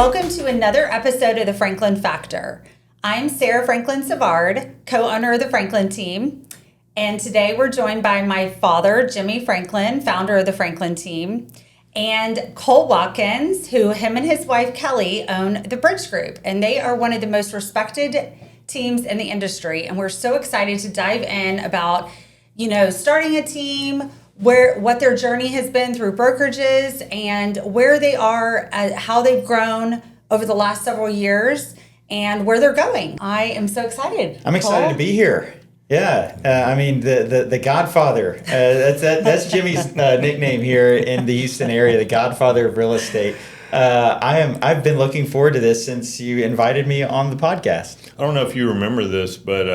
Welcome to another episode of the Franklin Factor. I'm Sarah Franklin Savard, co-owner of the Franklin team. And today we're joined by my father, Jimmy Franklin, founder of the Franklin team, and Cole Watkins, who him and his wife, Kelly, own the Bridge Group. And they are one of the most respected teams in the industry. And we're so excited to dive in about, starting a team, what their journey has been through brokerages and where they are, how they've grown over the last several years and where they're going. I am so excited. I'm excited to be here. Yeah, the Godfather. That's Jimmy's nickname here in the Houston area, the Godfather of real estate. I've been looking forward to this since you invited me on the podcast. I don't know if you remember this, but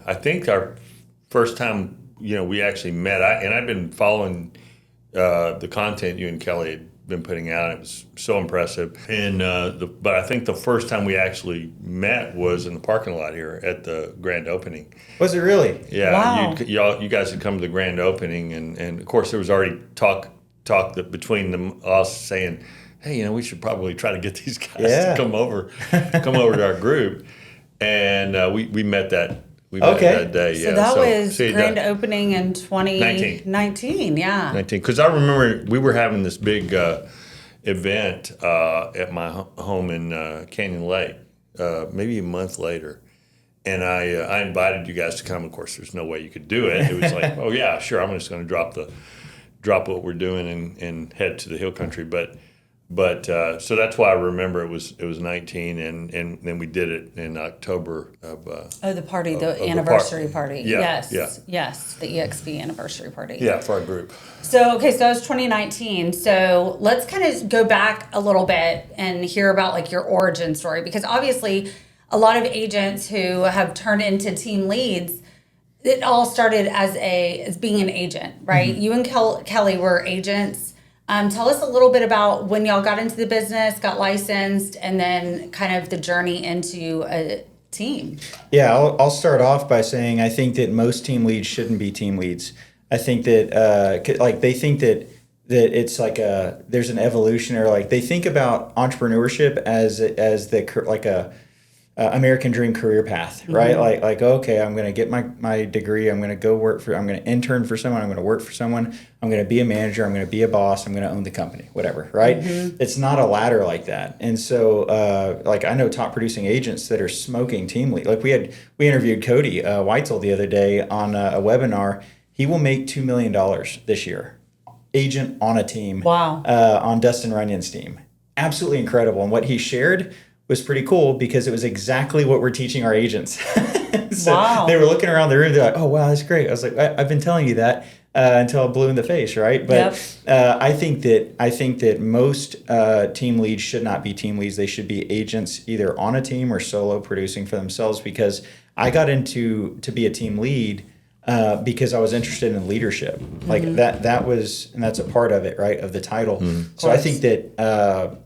I think our first time we actually met, I've been following the content you and Kelly had been putting out. It was so impressive. And but I think the first time we actually met was in the parking lot here at the grand opening. Was it really? Yeah. Wow. You guys had come to the grand opening, and of course there was already talk that between us saying, hey, we should probably try to get these guys to come over to our group. And we met that. We met that day. So that was grand opening in 2019. Yeah. 19. Because I remember we were having this big event at my home in Canyon Lake, maybe a month later. And I invited you guys to come. Of course, there's no way you could do it. It was like, oh yeah, sure. I'm just going to drop what we're doing and head to the hill country. But so that's why I remember it was 19, and then we did it in October of the party, the anniversary party. Yeah, yes, the EXP anniversary party. Yeah, for our group. So that was 2019. So let's kind of go back a little bit and hear about your origin story, because obviously a lot of agents who have turned into team leads, it all started as being an agent, right? Mm-hmm. You and Kelly were agents. Tell us a little bit about when y'all got into the business, got licensed, and then kind of the journey into a team. Yeah, I'll start off by saying I think that most team leads shouldn't be team leads. I think that they think that it's there's an evolution, or they think about entrepreneurship as American dream career path, right? Mm-hmm. Okay, I'm going to get my degree. I'm going to go I'm going to intern for someone. I'm going to work for someone. I'm going to be a manager. I'm going to be a boss. I'm going to own the company, whatever, right? Mm-hmm. It's not a ladder like that. And so, I know top producing agents that are smoking team lead. We interviewed Cody Weitzel the other day on a webinar. He will make $2 million this year. Agent on a team. Wow. On Dustin Runyon's team. Absolutely incredible. And what he shared was pretty cool, because it was exactly what we're teaching our agents. So wow. They were looking around the room. They're like, oh, wow, that's great. I was like, I've been telling you that until I blew in the face, right? But yep. I think that most team leads should not be team leads. They should be agents either on a team or solo producing for themselves, because I got to be a team lead because I was interested in leadership. Mm-hmm. That was, and that's a part of it, right, of the title. Mm-hmm. So I think that,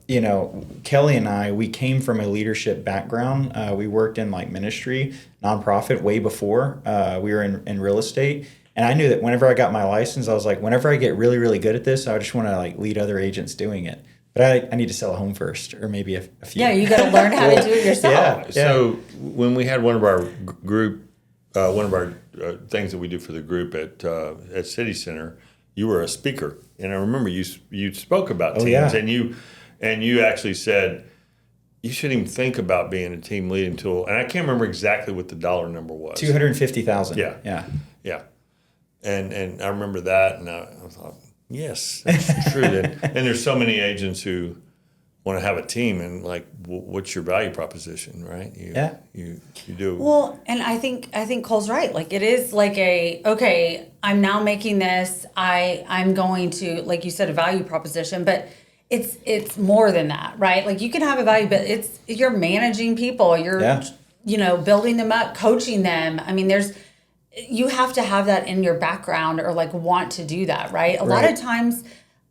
Kelly and I, we came from a leadership background. We worked in ministry, nonprofit way before we were in real estate. And I knew that whenever I got my license, I was like, whenever I get really, really good at this, I just want to lead other agents doing it. But I need to sell a home first, or maybe a few. Yeah, you got to learn how to do it yourself. Yeah. So when we had one of our group, things that we do for the group at City Center, you were a speaker, and I remember you spoke about teams, and you actually said you shouldn't even think about being a team lead until, and I can't remember exactly what the dollar number was. $250,000. Yeah. And I remember that, and I thought, yes, that's true. And there's so many agents who want to have a team, and what's your value proposition, right? You do. Well, and I think Cole's right. It is okay, I'm now making this, I'm going to, like you said, a value proposition, but it's more than that, right? You can have a value, but you're managing people, you're building them up, coaching them. I mean, you have to have that in your background, or want to do that, right? A lot of times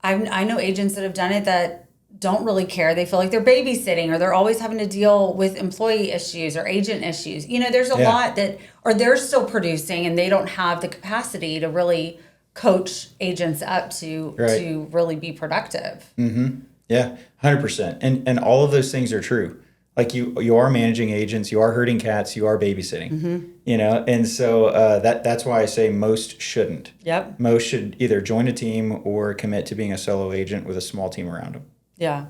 I know agents that have done it that don't really care. They feel like they're babysitting, or they're always having to deal with employee issues or agent issues. There's a lot or they're still producing and they don't have the capacity to really coach agents up to really be productive. Mm-hmm. Yeah, 100%. And all of those things are true. Like you are managing agents, you are herding cats, you are babysitting, and so that's why I say most shouldn't. Yep. Most should either join a team or commit to being a solo agent with a small team around them. Yeah.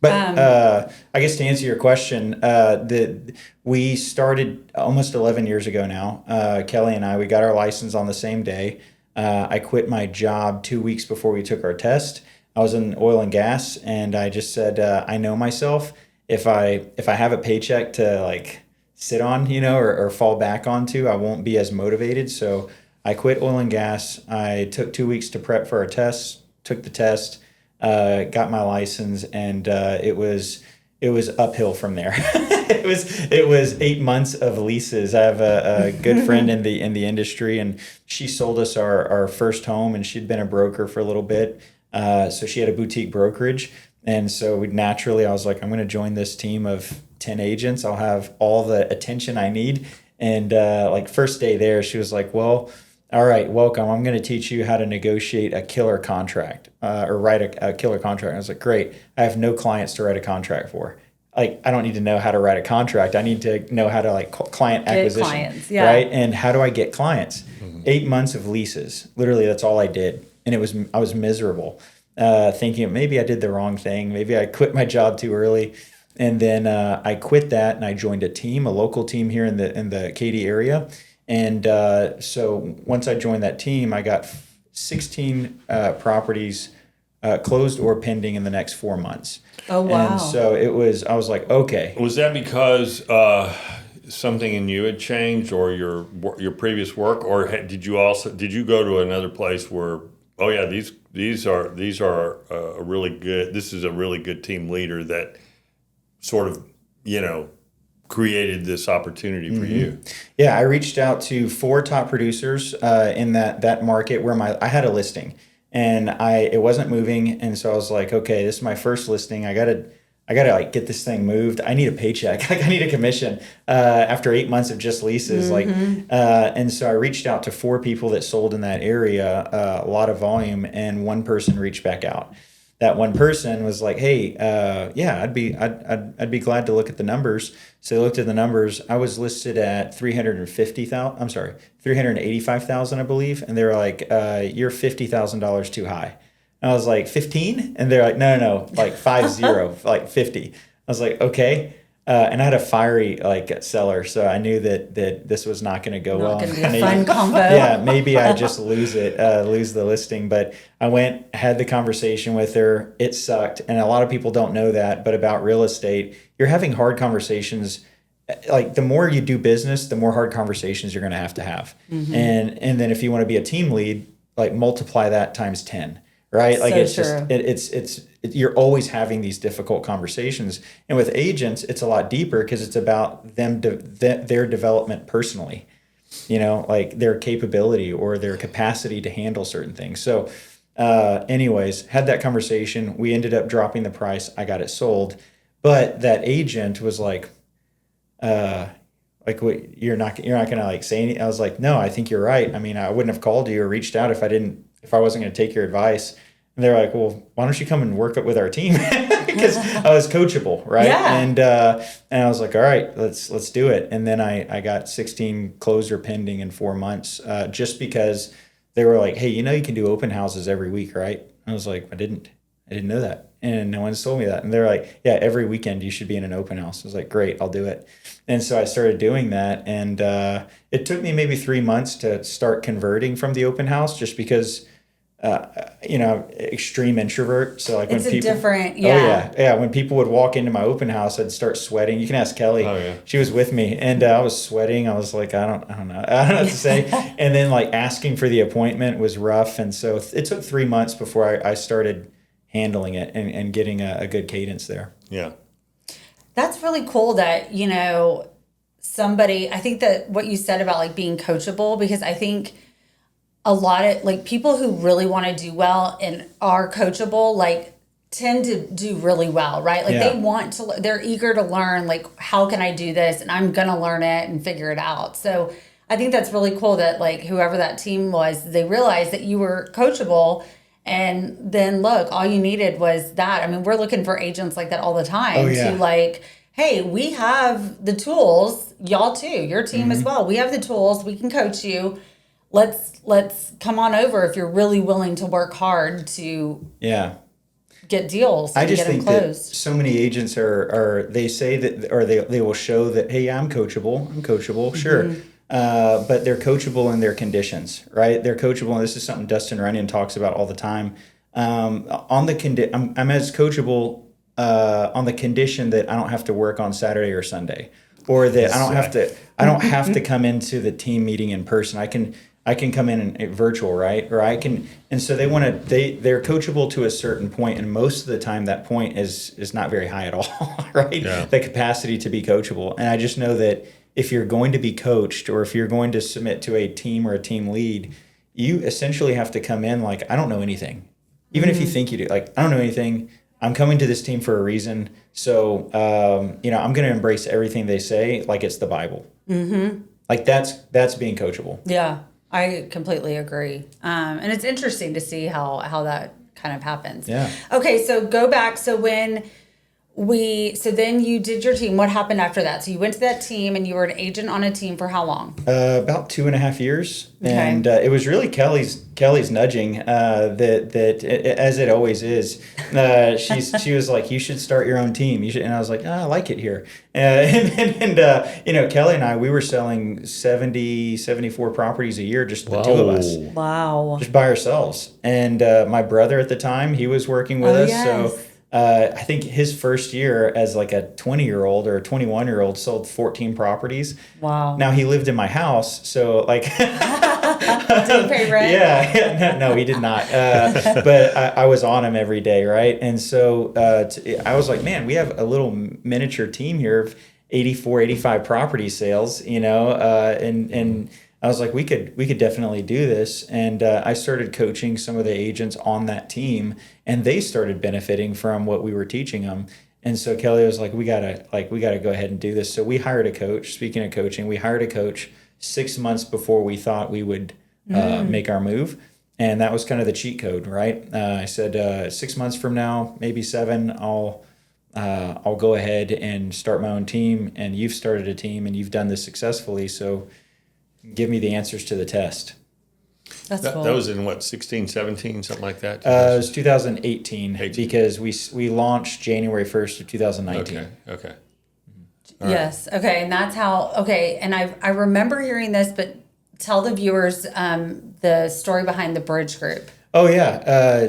But I guess to answer your question, we started almost 11 years ago now. Kelly and we got our license on the same day. I quit my job 2 weeks before we took our test. I was in oil and gas, and I just said, I know myself. If I have a paycheck to like sit on, or fall back onto, I won't be as motivated. So I quit oil and gas. I took 2 weeks to prep for our tests, took the test, got my license, and it was uphill from there. it was 8 months of leases. I have a good friend in the industry, and she sold us our first home, and she'd been a broker for a little bit. So she had a boutique brokerage. And so I was like, I'm going to join this team of 10 agents. I'll have all the attention I need. And like first day there, she was like, well, all right, welcome. I'm going to teach you how to negotiate a killer contract or write a killer contract. I was like, great. I have no clients to write a contract for. Like, I don't need to know how to write a contract. I need to know how to like client acquisition, clients, yeah. right? And how do I get clients? 8 months of leases. Literally, that's all I did. And I was miserable. Thinking maybe I did the wrong thing. Maybe I quit my job too early. And then I quit that and I joined a local team here in the Katy area. And so once I joined that team, I got 16 properties closed or pending in the next 4 months. Oh, wow. And so I was like, okay. Was that because something in you had changed, or your previous work, or did you go to another place where, oh yeah, these are a really good, this is a really good team leader that sort of, created this opportunity for you? Yeah, I reached out to 4 top producers in that market where I had a listing, and it wasn't moving, and so I was like, okay, this is my first listing. I gotta like get this thing moved. I need a paycheck. Like I need a commission after 8 months of just leases. And so I reached out to 4 people that sold in that area, a lot of volume, and one person reached back out. That one person was like, hey, yeah, I'd be glad to look at the numbers. So they looked at the numbers. I was listed at 385,000, I believe, and they were like, you're $50,000 too high. And I was like, 15? And they're like, no, like 50, like 50. I was like, okay. And I had a fiery seller, so I knew that this was not going to go well. Not going to be a fun combo. Yeah, maybe I just lose the listing. But I had the conversation with her. It sucked, and a lot of people don't know that. But about real estate, you're having hard conversations. Like the more you do business, the more hard conversations you're going to have. And then if you want to be a team lead, like multiply that times 10. Right? Like so it's you're always having these difficult conversations. And with agents, it's a lot deeper because it's about their development personally, like their capability or their capacity to handle certain things. So anyways, had that conversation. We ended up dropping the price. I got it sold. But that agent was like, wait, you're not going to like say anything. I was like, no, I think you're right. I mean, I wouldn't have called you or reached out if I wasn't going to take your advice. And they're like, well, why don't you come and work up with our team? Because I was coachable, right? Yeah. And I was like, all right, let's do it. And then I got 16 closed or pending in 4 months, just because they were like, hey, you can do open houses every week, right? I was like, I didn't know that. And no one's told me that. And they're like, yeah, every weekend you should be in an open house. I was like, great, I'll do it. And so I started doing that. And it took me maybe 3 months to start converting from the open house, just because extreme introvert. So like it's when people, different, yeah. Oh yeah. When people would walk into my open house, I'd start sweating. You can ask Kelly. Oh yeah. She was with me, and I was sweating. I was like, I don't know what to say. And then like asking for the appointment was rough. And so it took 3 months before I started handling it and getting a good cadence there. Yeah. That's really cool that, I think that what you said about like being coachable, because I think a lot of like people who really want to do well and are coachable, like tend to do really well, right? Like they're eager to learn, like, how can I do this? And I'm going to learn it and figure it out. So I think that's really cool that like whoever that team was, they realized that you were coachable And then look, all you needed was that. I mean, we're looking for agents like that all the time to like, hey, we have the tools, y'all too, your team as well. We have the tools, we can coach you. Let's come on over if you're really willing to work hard to get deals. I just get them think that closed. so many agents are they say that, or they will show that, hey, I'm coachable, sure. But they're coachable in their conditions, right? They're coachable, and this is something Dustin Runyon talks about all the time. I'm as coachable on the condition that I don't have to work on Saturday or Sunday, or that I don't have to come into the team meeting in person. I can come in and virtual, right? Or I can, and so they're coachable to a certain point, and most of the time that point is not very high at all, right? Yeah. The capacity to be coachable. And I just know that if you're going to be coached, or if you're going to submit to a team or a team lead, you essentially have to come in like, I don't know anything. Even if you think you do, like, I don't know anything. I'm coming to this team for a reason. So, I'm going to embrace everything they say like it's the Bible. Like that's being coachable. Yeah, I completely agree. And it's interesting to see how that kind of happens. Yeah. Okay, so go back. So then you did your team. What happened after that? So you went to that team and you were an agent on a team for how long? About 2.5 years. Okay. And it was really Kelly's nudging that as it always is. She was like, you should start your own team. You should. And I was like, I like it here. Kelly and I, we were selling 74 properties a year, just the two of us. Wow. Just by ourselves. And my brother at the time, he was working with us. Yes. So I think his first year as like a 20-year-old or a 21-year-old sold 14 properties. Wow. Now he lived in my house, so like did he pay rent? Yeah, no, he did not. But I was on him every day, right? And so I was like, man, we have a little miniature team here of 84, 85 property sales, and I was like, we could definitely do this. And I started coaching some of the agents on that team, and they started benefiting from what we were teaching them. And so Kelly was like, we gotta go ahead and do this. So we hired a coach. Speaking of coaching, we hired a coach 6 months before we thought we would make our move. And that was kind of the cheat code, right? I said 6 months from now, maybe 7, I'll go ahead and start my own team. And you've started a team and you've done this successfully. So give me the answers to the test. That's cool. That was in what, 16, 17, something like that? It was 2018 because we launched January 1st of 2019. Okay. Yes. Okay. And that's how, and I remember hearing this, but tell the viewers the story behind the Bridge Group. Oh, yeah.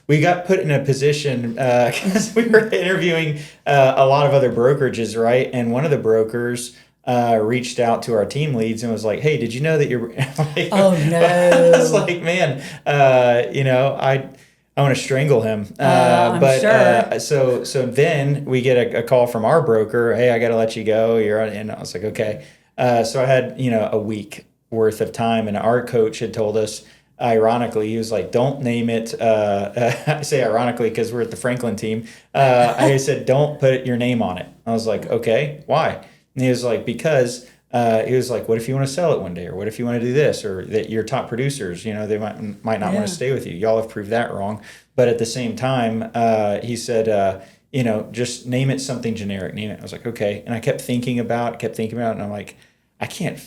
We got put in a position because we were interviewing a lot of other brokerages, right? And one of the brokers reached out to our team leads and was like, hey, did you know that you're like, oh no. I was like, man, I want to strangle him. I'm sure. So then we get a call from our broker. Hey, I got to let you go. You're on. And I was like, okay. So I had, a week worth of time, and our coach had told us, ironically, he was like, don't name it. I say ironically because we're at the Franklin team. I said, don't put your name on it. I was like, okay, why? And he was like, because he was like, what if you want to sell it one day? Or what if you want to do this? Or that your top producers, they might not want to stay with you. Y'all have proved that wrong. But at the same time, he said, just name it something generic. Name it. I was like, okay. And I kept thinking about it. And I'm like, I can't,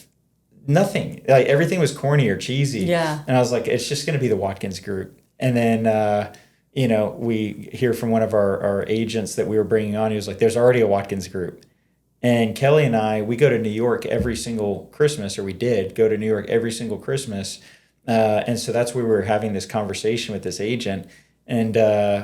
nothing. Like everything was corny or cheesy. Yeah. And I was like, it's just going to be the Watkins Group. And then, we hear from one of our agents that we were bringing on. He was like, there's already a Watkins Group. And Kelly and I, we go to New York every single Christmas, or we did go to New York every single Christmas. And so that's where we were having this conversation with this agent. And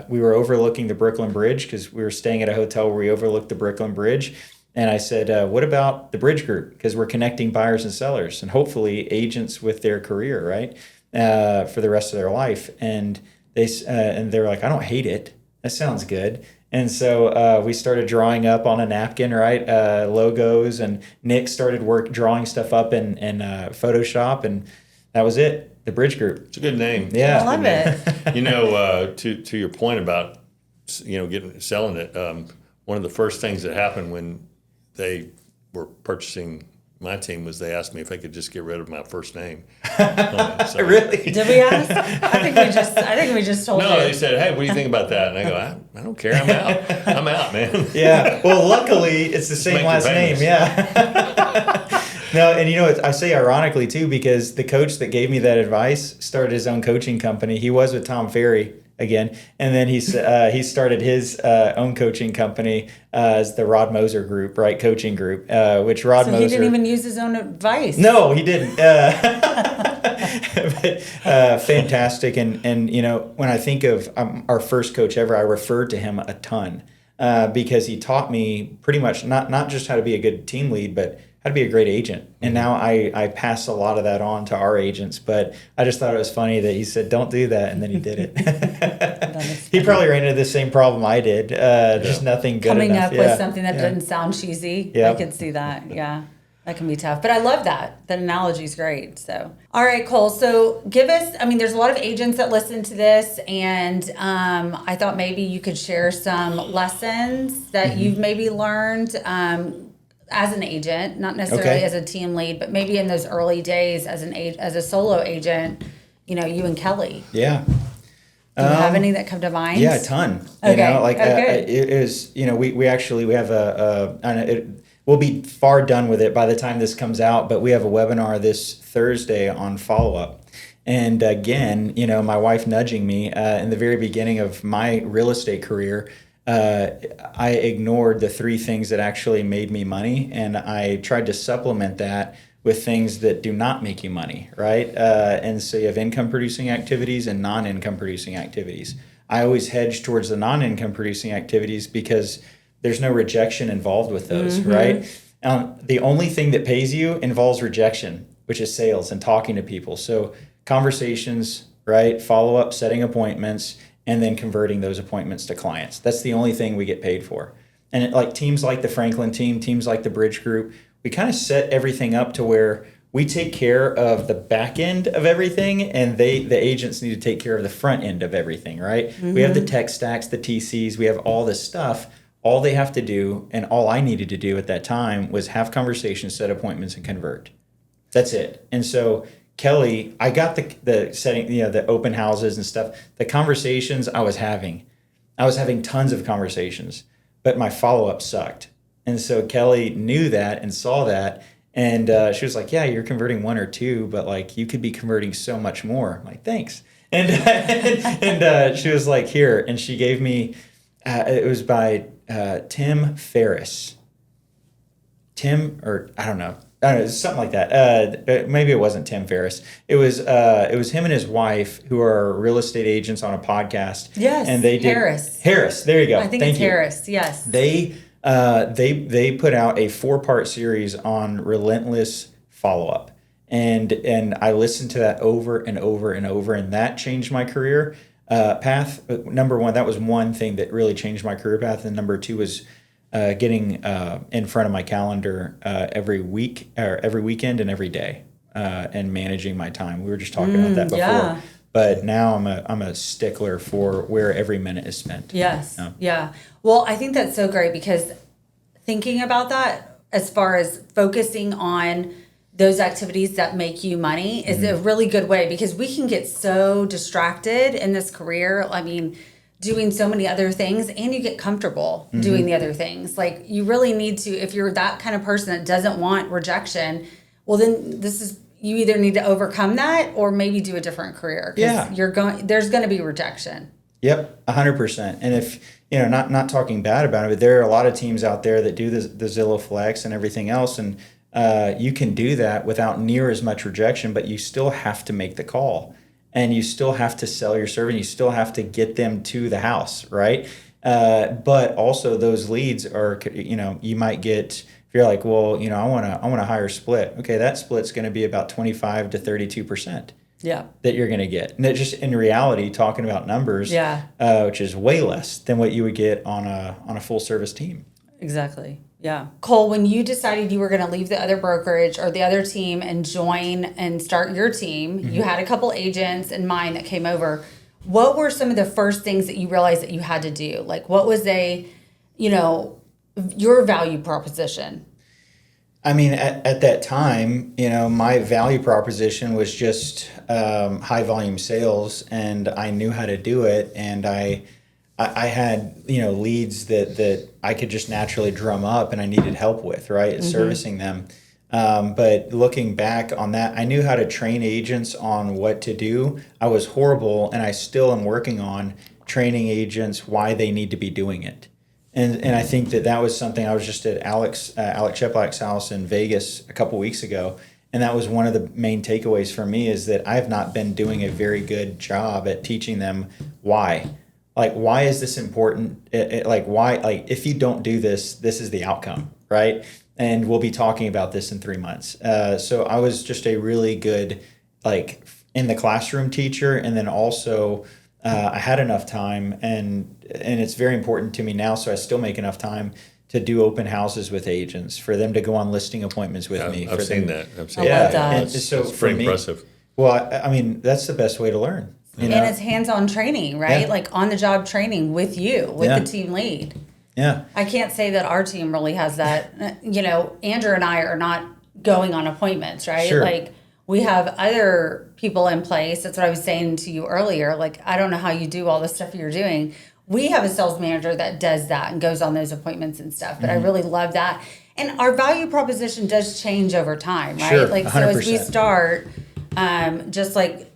we were overlooking the Brooklyn Bridge because we were staying at a hotel where we overlooked the Brooklyn Bridge. And I said, what about the Bridge Group? Because we're connecting buyers and sellers and hopefully agents with their career, right, for the rest of their life. And they're like, I don't hate it. That sounds good. And so we started drawing up on a napkin, right, logos, and Nick started drawing stuff up in Photoshop, and that was it, the Bridge Group. It's a good name. Yeah. I love it. To your point about, selling it, one of the first things that happened when they were purchasing my team was they asked me if I could just get rid of my first name. Really? Did we ask? I think we just told you. No, they said, "Hey, what do you think about that?" And I go, "I don't care. I'm out. I'm out, man." Yeah. Well, luckily, it's the same make you last name. famous. Yeah. No, and I say ironically too, because the coach that gave me that advice started his own coaching company. He was with Tom Ferry again, and then he started his own coaching company as the Rod Moser Group, right? Coaching group, which Rod Moser. He didn't even use his own advice. No, he didn't. But, fantastic, and when I think of our first coach ever, I refer to him a ton because he taught me pretty much not just how to be a good team lead, but how to be a great agent. And now I pass a lot of that on to our agents, but I just thought it was funny that he said, "Don't do that," and then he did it. He probably ran into the same problem I did, just nothing good Coming enough. up with something that didn't sound cheesy. Yeah. I could see that. Yeah. That can be tough. But I love that. That analogy is great. So, all right, Cole. So give us, there's a lot of agents that listen to this, and I thought maybe you could share some lessons that you've maybe learned as an agent, not necessarily as a team lead, but maybe in those early days as a solo agent, you and Kelly. Yeah. Do you have any that come to mind? Yeah, a ton. Okay. It is, we have we'll be far done with it by the time this comes out, but we have a webinar this Thursday on follow-up. And again, my wife nudging me in the very beginning of my real estate career, I ignored the 3 things that actually made me money, and I tried to supplement that with things that do not make you money, right? And so you have income producing activities and non-income producing activities. I always hedge towards the non-income producing activities because there's no rejection involved with those, right? The only thing that pays you involves rejection, which is sales and talking to people. So conversations, right? Follow-up, setting appointments, and then converting those appointments to clients. That's the only thing we get paid for. And teams like the Franklin team, teams like the Bridge Group, we kind of set everything up to where we take care of the back end of everything, and the agents need to take care of the front end of everything, right? We have the tech stacks, the TCs, we have all this stuff. All they have to do, and all I needed to do at that time, was have conversations, set appointments, and convert. That's it. And so Kelly, I got the setting, the open houses and stuff. The conversations I was having tons of conversations, but my follow-up sucked. And so Kelly knew that and saw that, and she was like, "Yeah, you're converting 1 or 2, but you could be converting so much more." I'm like, "Thanks." And and she was like, "Here," and she gave me. It was by Tim Ferriss. I don't know, something like that. Maybe it wasn't Tim Ferriss. It was him and his wife, who are real estate agents on a podcast. Yes, and they did Harris. There you go. I think it's Harris. Yes. They put out a 4-part series on relentless follow-up, and I listened to that over and over and over, and that changed my career path. Number one, that was one thing that really changed my career path, and number 2 was getting in front of my calendar every week or every weekend and every day, and managing my time. We were just talking about that before, but now I'm a stickler for where every minute is spent. Yes, yeah. Well, I think that's so great, because thinking about that as far as focusing on those activities that make you money is a really good way, because we can get so distracted in this career. Doing so many other things, and you get comfortable doing the other things. You really need to, if you're that kind of person that doesn't want rejection, well, then you either need to overcome that or maybe do a different career. Yeah. There's going to be rejection. Yep, 100%. And if, not talking bad about it, but there are a lot of teams out there that do the Zillow Flex and everything else, and you can do that without near as much rejection, but you still have to make the call, and you still have to sell your service, and you still have to get them to the house, right? But also those leads are, you might get, if you're like, well, I want a higher split. Okay, that split's going to be about 25 to 32%. Yeah. That you're going to get. And it just, in reality, talking about numbers, which is way less than what you would get on a full service team. Exactly. Yeah. Cole, when you decided you were going to leave the other brokerage or the other team and join and start your team, you had a couple agents in mind that came over. What were some of the first things that you realized that you had to do? What was your value proposition? I mean, at that time, my value proposition was just high volume sales, and I knew how to do it, and I had leads that I could just naturally drum up, and I needed help with, right, servicing them. But looking back on that, I knew how to train agents on what to do. I was horrible, and I still am working on training agents why they need to be doing it. And I think that was something. I was just at Alex Cheplak's house in Vegas a couple weeks ago, and that was one of the main takeaways for me, is that I have not been doing a very good job at teaching them why. Like, why is this important? Why? Like, if you don't do this, this is the outcome, right? And we'll be talking about this in 3 months. So I was just a really good, in the classroom teacher, and then also I had enough time, and it's very important to me now, so I still make enough time to do open houses with agents, for them to go on listing appointments with me. I've seen that. I love that. And so That's for pretty me, impressive. well, I mean, that's the best way to learn. And it's hands-on training, right? Yeah. Like on-the-job training with you, with the team lead. Yeah. I can't say that our team really has that. Andrew and I are not going on appointments, right? Sure. Like, we have other people in place. That's what I was saying to you earlier. Like, I don't know how you do all the stuff you're doing. We have a sales manager that does that and goes on those appointments and stuff. But I really love that. And our value proposition does change over time, right? Sure, like, 100%. so as we start, just like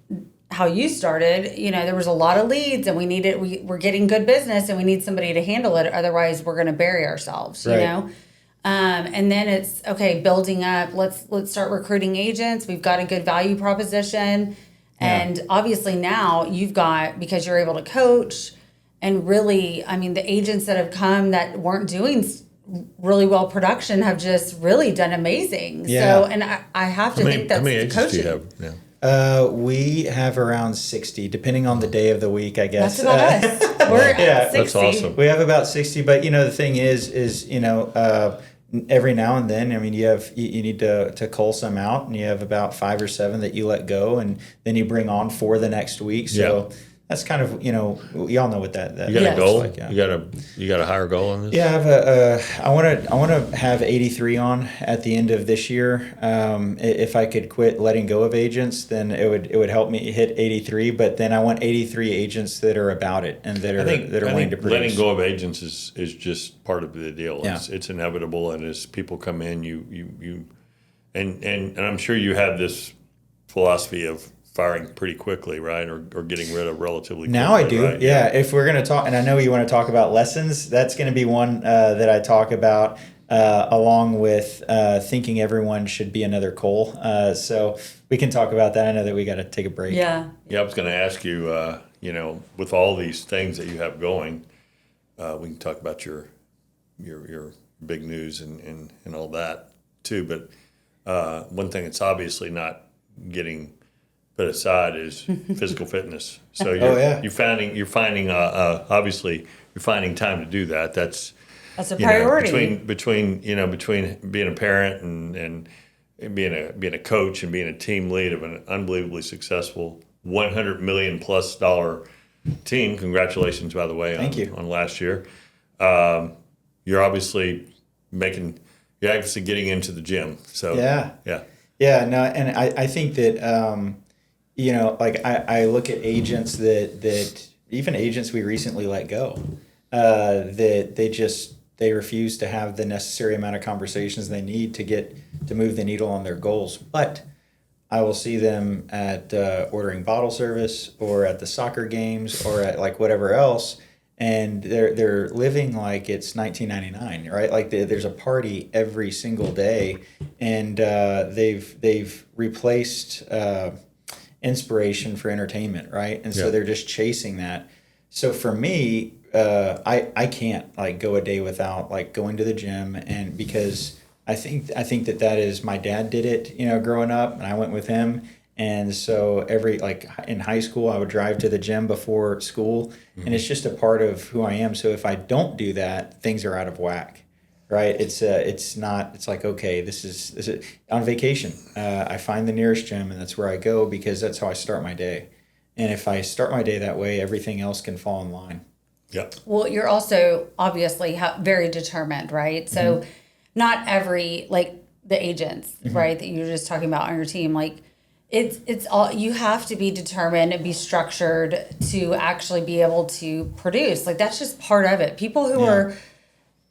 how you started, there was a lot of leads, and we're getting good business, and we need somebody to handle it. Otherwise, we're going to bury ourselves, Right. you know? And then it's okay, building up. Let's start recruiting agents. We've got a good value proposition, and obviously now you've got, because you're able to coach, and really, I mean, the agents that have come that weren't doing really well production have just really done amazing. Yeah. So, and I have to think that's how many agents coaching. do you have now? We have around 60, depending on the day of the week, I guess. That's about us. We're at 60. That's awesome. We have about 60, but the thing is every now and then, I mean, you need to cull some out, and you have about 5 or 7 that you let go, and then you bring on 4 the next week. So that's kind of, y'all know what that You got Yes. a goal? like, yeah. You got a higher goal on this? Yeah, I want to have 83 on at the end of this year. If I could quit letting go of agents, then it would help me hit 83. But then I want 83 agents that are about it, and that are willing to produce. Letting go of agents is just part of the deal. Yeah. It's inevitable, and as people come in, and I'm sure you have this philosophy of firing pretty quickly, right? Or getting rid of relatively quickly. Now I do, right? yeah. If we're going to talk, and I know you want to talk about lessons, that's going to be one that I talk about, along with thinking everyone should be another Cole. So we can talk about that. I know that we got to take a break. Yeah. Yeah, I was going to ask you, with all these things that you have going, we can talk about your big news and all that too. But one thing that's obviously not getting put aside is physical fitness. So you're finding obviously you're finding time to do that. That's a priority. Between being a parent and being a coach and being a team lead of an unbelievably successful $100 million plus team. Congratulations, by the way, Thank you. On last year. You're obviously getting into the gym. So Yeah, no, and I think that I look at agents that even agents we recently let go, that they refuse to have the necessary amount of conversations they need to move the needle on their goals. But I will see them at ordering bottle service, or at the soccer games, or at like whatever else, and they're living like it's 1999, right? Like there's a party every single day, and they've replaced inspiration for entertainment, right? And so they're just chasing that. So for me, I can't like go a day without like going to the gym, and because I think that is, my dad did it, growing up, and I went with him. And so in high school, I would drive to the gym before school, and it's just a part of who I am. So if I don't do that, things are out of whack, right? It's like, okay, this is on vacation. I find the nearest gym, and that's where I go, because that's how I start my day. And if I start my day that way, everything else can fall in line. Yeah. Well, you're also obviously very determined, right? So not every, the agents, right, that you were just talking about on your team, like it's all, you have to be determined and be structured to actually be able to produce. Like that's just part of it. People who are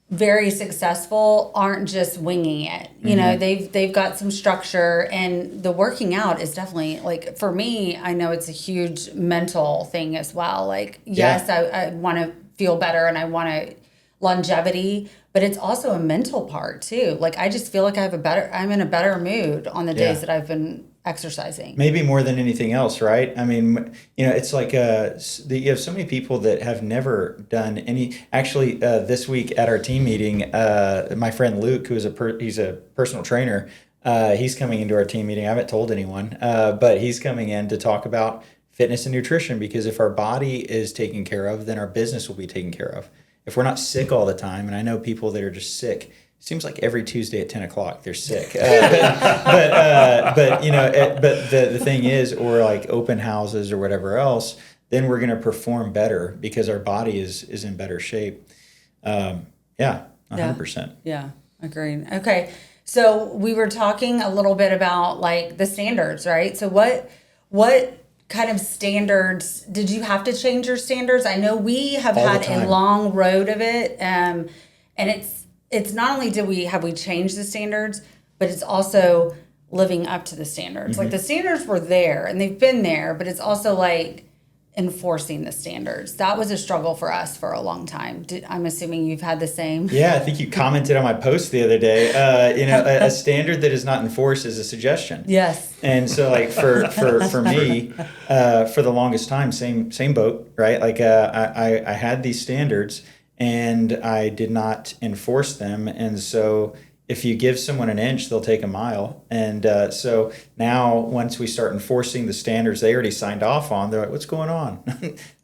very successful aren't just winging it. You know, they've got some structure, and the working out is definitely, like, for me, I know it's a huge mental thing as well. Like, yes, I want to feel better and I want to longevity, but it's also a mental part too. Like I just feel like I'm in a better mood on the days that I've been exercising. Maybe more than anything else, right? I mean, you know, it's like you have so many people that have never done any. Actually, this week at our team meeting, my friend Luke, who is he's a personal trainer, he's coming into our team meeting. I haven't told anyone, but he's coming in to talk about fitness and nutrition, because if our body is taken care of, then our business will be taken care of. If we're not sick all the time, and I know people that are just sick. Seems like every Tuesday at 10 o'clock they're sick. But you know, but the thing is, or like open houses or whatever else, then we're going to perform better because our body is in better shape. 100%. Yeah, agreed. Okay, so we were talking a little bit about like the standards, right? So what kind of standards did you have to change your standards? I know we have had a long road of it, and it's not only have we changed the standards, but it's also living up to the standards. Like the standards were there and they've been there, but it's also like enforcing the standards. That was a struggle for us for a long time. I'm assuming you've had the same. Yeah, I think you commented on my post the other day. You know, a standard that is not enforced is a suggestion. Yes. And so, like for me, for the longest time, same boat, right? Like I had these standards, and I did not enforce them. And so if you give someone an inch, they'll take a mile. And so now once we start enforcing the standards they already signed off on, they're like, what's going on?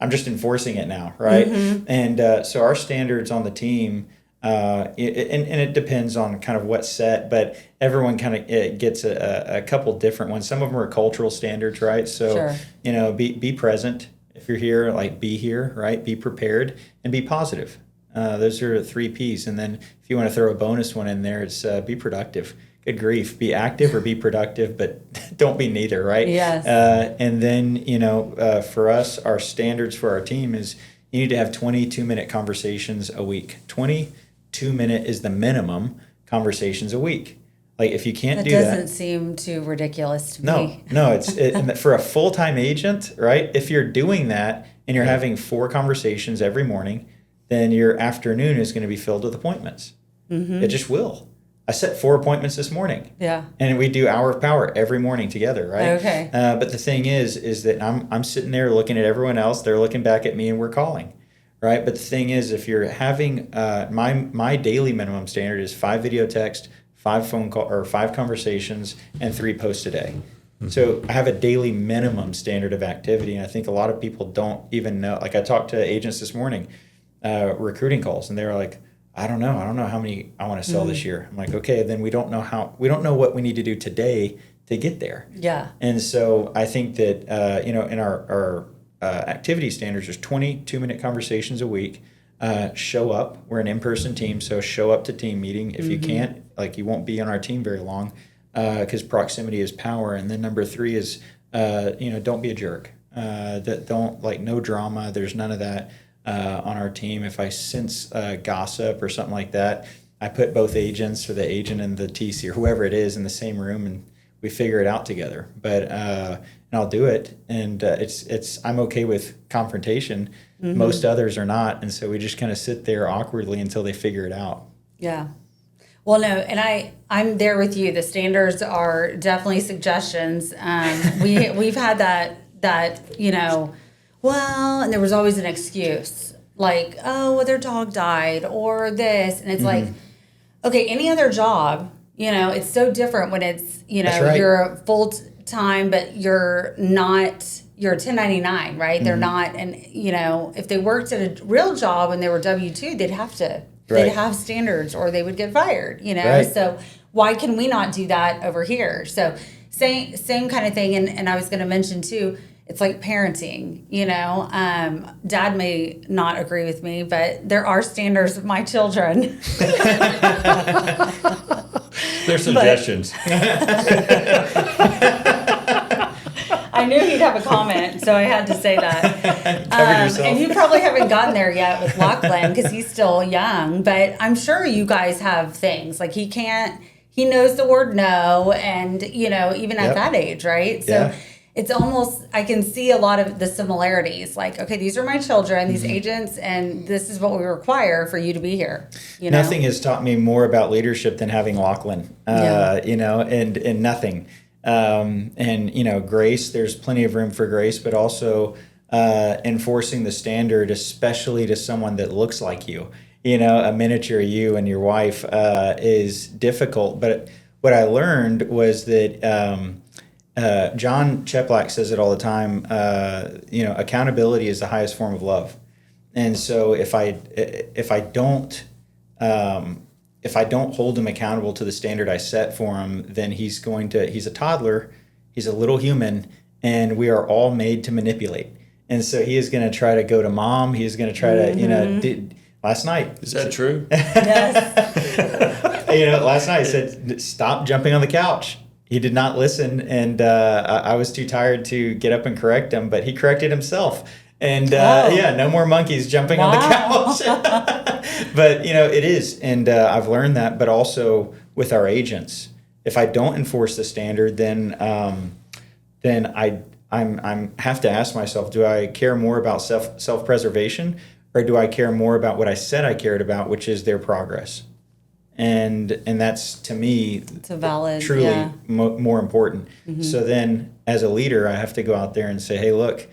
I'm just enforcing it now, right? And so our standards on the team, and it depends on kind of what's set, but everyone kind of gets a couple different ones. Some of them are cultural standards, right? So, you know, be present. If you're here, like be here, right? Be prepared and be positive. Those are 3 P's. And then if you want to throw a bonus one in there, it's be productive. Good grief. Be active or be productive, but don't be neither, right? Yes. And then, you know, for us, our standards for our team is you need to have 22-minute conversations a week. 22-minute is the minimum conversations a week. Like if you can't do that. That doesn't seem too ridiculous to me. No, it's for a full-time agent, right? If you're doing that and you're having 4 conversations every morning, then your afternoon is going to be filled with appointments. It just will. I set 4 appointments this morning. Yeah. And we do Hour of Power every morning together, right? Okay. But the thing is that I'm sitting there looking at everyone else. They're looking back at me, and we're calling, right? But the thing is, if you're having my daily minimum standard is 5 video text, 5 phone call, or 5 conversations, and 3 posts a day. So I have a daily minimum standard of activity, and I think a lot of people don't even know. Like I talked to agents this morning. Recruiting calls, and they were like, I don't know how many I want to sell this year. I'm like, okay, then we don't know what we need to do today to get there. Yeah. And so I think that you know, in our activity standards, there's 22-minute conversations a week. Show up. We're an in-person team, so show up to team meeting. If you can't, like, you won't be on our team very long, because proximity is power. And then number 3 is you know, don't be a jerk. Don't, like, no drama. There's none of that. On our team, if I sense gossip or something like that, I put both agents, or the agent and the TC or whoever it is, in the same room, and we figure it out together. But and I'll do it, and I'm okay with confrontation. Most others are not, and so we just kind of sit there awkwardly until they figure it out. Yeah. Well, no, and I'm there with you. The standards are definitely suggestions. We've had that you know. Well, and there was always an excuse, like, oh, well, their dog died, or this. And it's like, okay, any other job, you know, it's so different when it's, you know, you're full-time, but you're a 1099, right? They're not, and, you know, if they worked at a real job and they were W-2, they'd have standards, or they would get fired, you know? Right. So why can we not do that over here? So same kind of thing. And I was going to mention, too, it's like parenting, you know. Dad may not agree with me, but there are standards with my children. There's suggestions. I knew he'd have a comment, so I had to say that. And you probably haven't gotten there yet with Lachlan because he's still young, but I'm sure you guys have things like he knows the word no, and even at that age, right? So it's almost, I can see a lot of the similarities. Like, okay, these are my children, these agents, and this is what we require for you to be here. Nothing has taught me more about leadership than having Lachlan. And nothing. Grace, there's plenty of room for grace, but also enforcing the standard, especially to someone that looks like you. A miniature you and your wife is difficult. But what I learned was that John Cheplak says it all the time. Accountability is the highest form of love. And so if I don't hold him accountable to the standard I set for him, then he's a toddler, he's a little human, and we are all made to manipulate. And so he is going to try to go to mom. He is going to try to, last night. Is that true? Yes. Last night I said, stop jumping on the couch. He did not listen, and I was too tired to get up and correct him, but he corrected himself. And no more monkeys jumping on the couch. But it is, and I've learned that. But also with our agents, if I don't enforce the standard, then I have to ask myself: do I care more about self-preservation, or do I care more about what I said I cared about, which is their progress? And that's, to me, it's a valid, truly more important. Mm-hmm. So then, as a leader, I have to go out there and say, hey, look.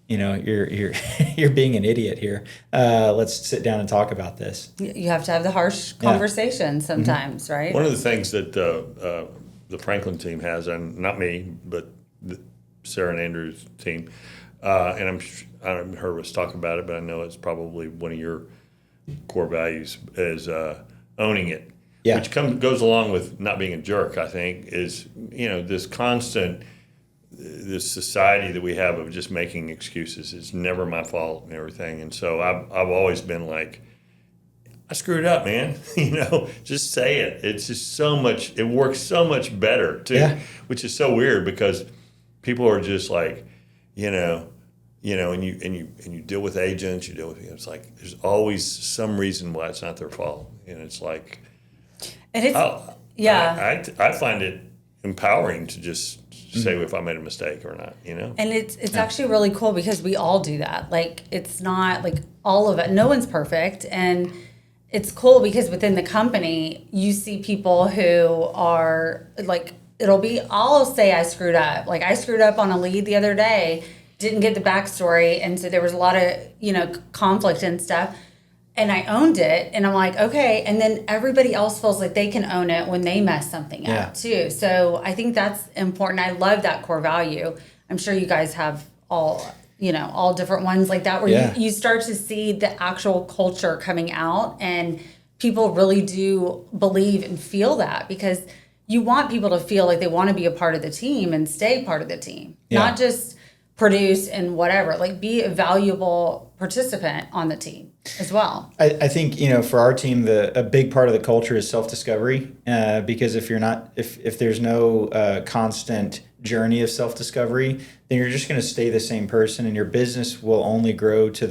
You're being an idiot here. Let's sit down and talk about this. You have to have the harsh conversation sometimes, right? One of the things that the Franklin team has, and not me, but Sarah and Andrew's team, and I haven't heard us talk about it, but I know it's probably one of your core values is owning it, which goes along with not being a jerk. I think is this constant. This society that we have of just making excuses. It's never my fault and everything. And so I've always been like, I screwed up, man. Just say it. It's just so much. It works so much better too, which is so weird because people are just like, and you deal with agents. You deal with it's like there's always some reason why it's not their fault, and it's like, and it's I find it empowering to just say if I made a mistake or not, And it's actually really cool because we all do that. Like, it's not like all of it. No one's perfect. And it's cool because within the company, you see people who are like, I'll say I screwed up. Like, I screwed up on a lead the other day, didn't get the backstory. And so there was a lot of, conflict and stuff. And I owned it, and I'm like, okay. And then everybody else feels like they can own it when they mess something up too. So I think that's important. I love that core value. I'm sure you guys have all different ones like that where you start to see the actual culture coming out, and people really do believe and feel that because you want people to feel like they want to be a part of the team and stay part of the team, not just produce and whatever, like be a valuable participant on the team as well. I think, for our team, a big part of the culture is self-discovery, because if there's no constant journey of self-discovery, then you're just going to stay the same person, and your business will only grow to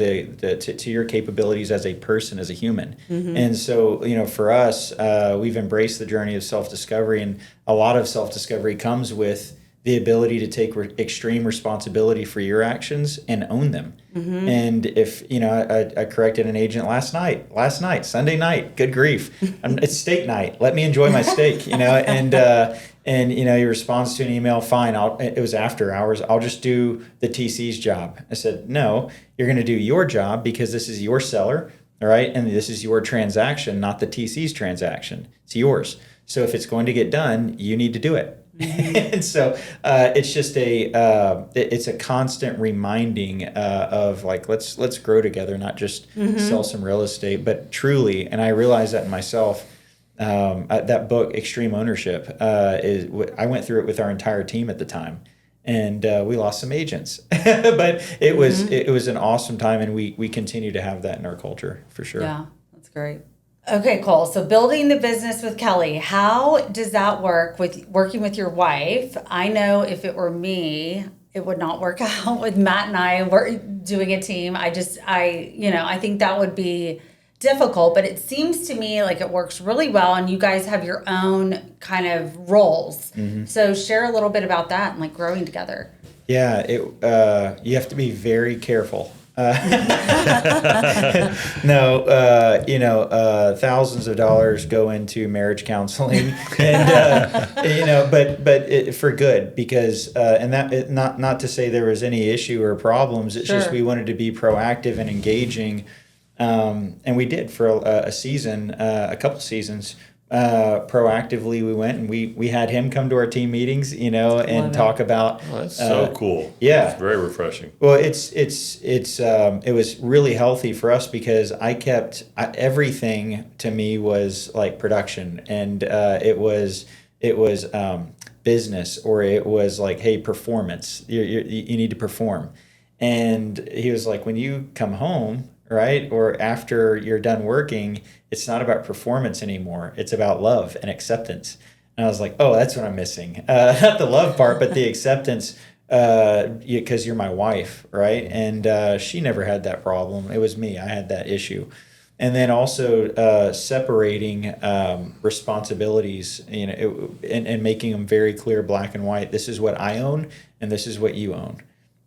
your capabilities as a person, as a human. Mm-hmm. And so, for us, we've embraced the journey of self-discovery, and a lot of self-discovery comes with the ability to take extreme responsibility for your actions and own them. Mm-hmm. And if, I corrected an agent last night, Sunday night, good grief. It's steak night. Let me enjoy my steak, and he responds to an email, fine, it was after hours, I'll just do the TC's job. I said, no, you're going to do your job because this is your seller, all right? And this is your transaction, not the TC's transaction. It's yours. So if it's going to get done, you need to do it. And so it's just it's a constant reminding of like, let's grow together, not just sell some real estate, but truly. And I realized that in myself. That book, Extreme Ownership, I went through it with our entire team at the time, and we lost some agents, but it was an awesome time, and we continue to have that in our culture for sure. Yeah, that's great. Okay, Cole. So building the business with Kelly, how does that work with working with your wife? I know if it were me, it would not work out with Matt and I doing a team. I think that would be difficult, but it seems to me like it works really well, and you guys have your own kind of roles. So share a little bit about that and like growing together. Yeah, you have to be very careful. Thousands of dollars go into marriage counseling, and but for good, because not to say there was any issue or problems. It's just we wanted to be proactive and engaging, and we did for a couple seasons. Proactively, we went and we had him come to our team meetings, and talk about. Oh, that's so cool. Yeah, it's very refreshing. Well, it was really healthy for us because everything to me was like production, and it was business, or it was like, hey, performance. You need to perform, and he was like, when you come home, right, or after you're done working, it's not about performance anymore. It's about love and acceptance. And I was like, oh, that's what I'm missing. Not the love part, but the acceptance, because you're my wife, right? And she never had that problem. It was me. I had that issue. And then also separating responsibilities, and making them very clear, black and white. This is what I own, and this is what you own.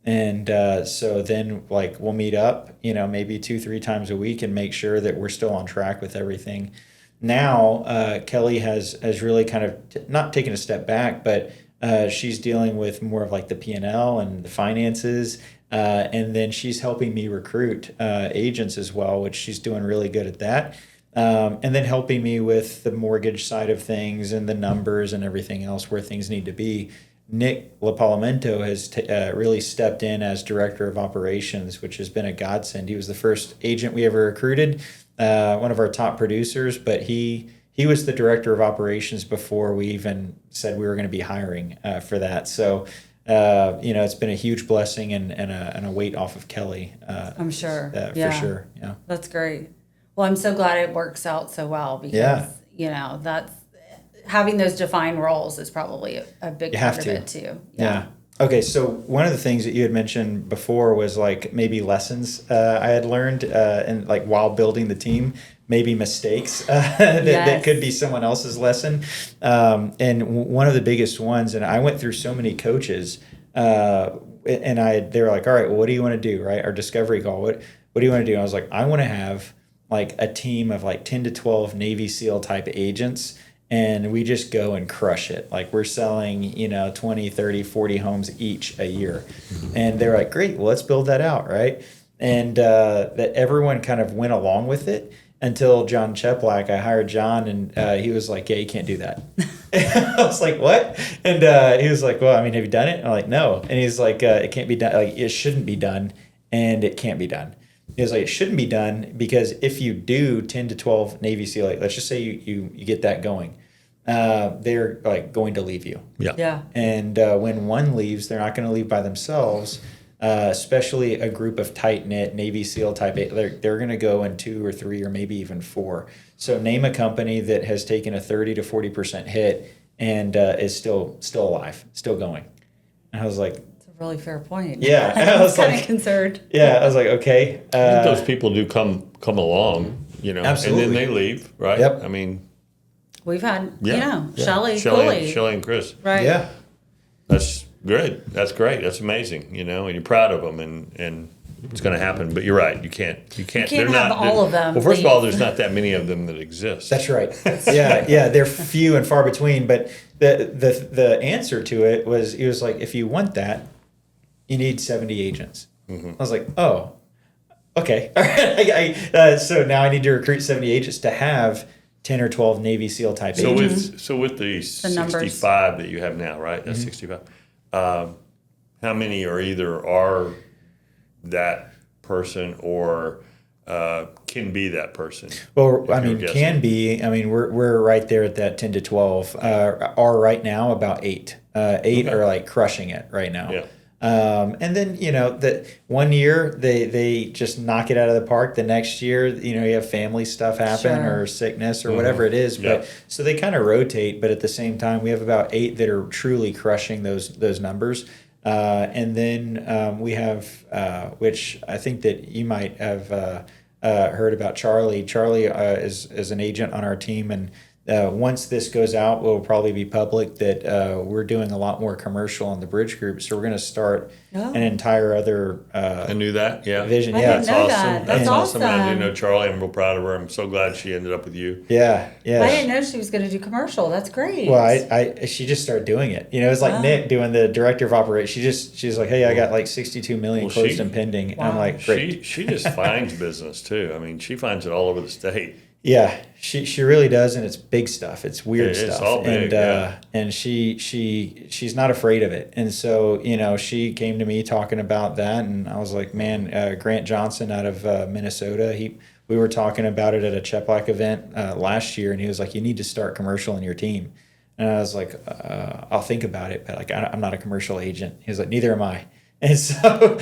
And so then, like, we'll meet up, maybe 2-3 times a week and make sure that we're still on track with everything. Now, Kelly has really kind of not taken a step back, but she's dealing with more of like the P&L and the finances. And then she's helping me recruit agents as well, which she's doing really good at that. And then helping me with the mortgage side of things and the numbers and everything else where things need to be. Nick LaPalamento has really stepped in as director of operations, which has been a godsend. He was the first agent we ever recruited, one of our top producers, but he was the director of operations before we even said we were going to be hiring for that. So, it's been a huge blessing and a weight off of Kelly. I'm sure. For sure. Yeah. That's great. Well, I'm so glad it works out so well because, that's having those defined roles is probably a big part of it too. Yeah. Okay, so one of the things that you had mentioned before was like maybe lessons I had learned and like while building the team, maybe mistakes that could be someone else's lesson. And one of the biggest ones, and I went through so many coaches, and they were like, all right, well, what do you want to do, right? Our discovery call, what do you want to do? And I was like, I want to have like a team of like 10 to 12 Navy SEAL type agents, and we just go and crush it. Like we're selling, 20, 30, 40 homes each a year. And they're like, great, well, let's build that out, right? And that everyone kind of went along with it until John Cheplak. I hired John, and he was like, yeah, you can't do that. I was like, what? And he was like, well, I mean, have you done it? And I'm like, no. And he's like, it can't be done. Like, it shouldn't be done, and it can't be done. He was like, it shouldn't be done because if you do 10 to 12 Navy SEAL, like, let's just say you get that going, they're like going to leave you. Yeah. And when one leaves, they're not going to leave by themselves, especially a group of tight-knit Navy SEAL type. They're going to go in 2 or 3 or maybe even 4. So name a company that has taken a 30 to 40% hit and is still alive, still going. And I was like, really fair point. Yeah, I was kind of concerned. Yeah, I was like, okay. I think those people do come along, Absolutely. and then they leave, right? Yep. I mean, we've had, Shelly and Chris. Right. Yeah. That's great. That's great. That's amazing, and you're proud of them, and it's going to happen. But you're right. You can't have all of them. Well, first of all, there's not that many of them that exist. That's right. Yeah, they're few and far between. But the answer to it was, he was like, if you want that, you need 70 agents. Mm-hmm. I was like, oh, okay. All right. So now I need to recruit 70 agents to have 10 or 12 Navy SEAL type agents. So with the 65 that you have now, right? That's 65. How many are that person or can be that person? Well, I mean, can be. I mean, we're right there at that 10 to 12. Are right now about 8. 8 are like crushing it right now. Yeah. And then, that one year they just knock it out of the park. The next year, you have family stuff happen or sickness or whatever it is. But so they kind of rotate. But at the same time, we have about 8 that are truly crushing those numbers. And then we have, which I think that you might have heard about Charlie. Charlie is an agent on our team, and once this goes out, will probably be public that we're doing a lot more commercial on the Bridge Group. So we're going to start an entire other I knew that. Yeah. division. I Yeah, didn't know that. That's awesome. And I do awesome. know Charlie. I'm real proud of her. I'm so glad she ended up with you. yeah. I didn't know she was going to do commercial. That's great. Well, she just started doing it. It was like Nick doing the director of operations. She's like, hey, I got like 62 million closed and pending. And I'm like, great. She just finds business too. I mean, she finds it all over the state. Yeah, she really does, and it's big stuff. It's weird stuff. It's all big, and she's not afraid of it. And so she came to me talking about that, and I was like, man, Grant Johnson out of Minnesota. We were talking about it at a Cheplak event last year, and he was like, you need to start commercial in your team. And I was like, I'll think about it, but like I'm not a commercial agent. He was like, neither am I. And so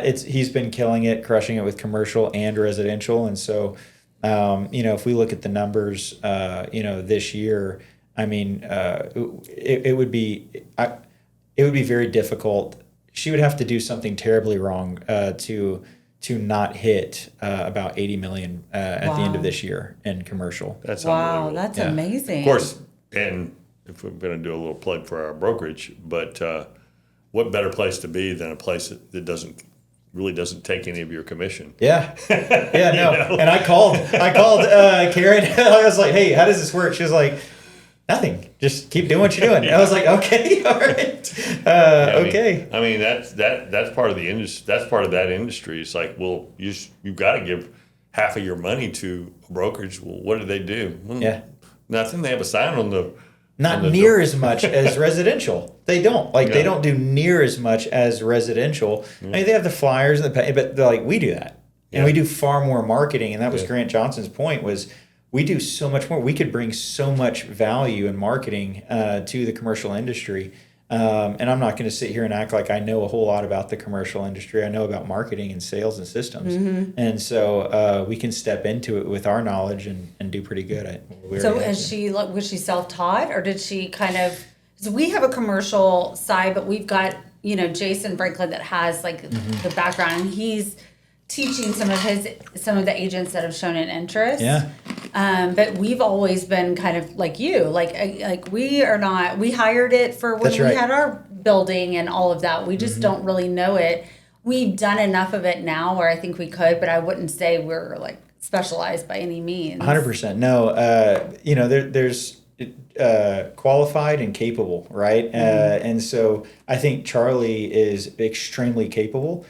he's been killing it, crushing it with commercial and residential, and so. If we look at the numbers, this year, I mean, it would be very difficult. She would have to do something terribly wrong to not hit about 80 million at the end of this year in commercial. That's wow, unbelievable. that's amazing. Of course, and if we're going to do a little plug for our brokerage, but what better place to be than a place that really doesn't take any of your commission. Yeah. Yeah, no. And I called Karen. I was like, hey, how does this work? She was like, nothing. Just keep doing what you're doing. I was like, okay, all right. Okay. I mean, that's part of the industry. That's part of that industry. It's like, well, you've got to give half of your money to a brokerage. Well, what do they do? Yeah. Nothing. They have a sign on the Not near as much as residential. They don't. They don't do near as much as residential. I mean, they have the flyers and but they're like, we do that. And we do far more marketing. And that was Grant Johnson's point was we do so much more. We could bring so much value in marketing to the commercial industry. And I'm not going to sit here and act like I know a whole lot about the commercial industry. I know about marketing and sales and systems. And so we can step into it with our knowledge and do pretty good. So was she self-taught, or did she kind of, so we have a commercial side, but we've got, Jason Franklin that has like the background, and he's teaching some of the agents that have shown an interest. Yeah. But we've always been kind of like you, like we hired it for when we had our building and all of that. We just don't really know it. We've done enough of it now where I think we could, but I wouldn't say we're like specialized by any means. 100%. No, there's qualified and capable, right? And so I think Charlie is extremely capable.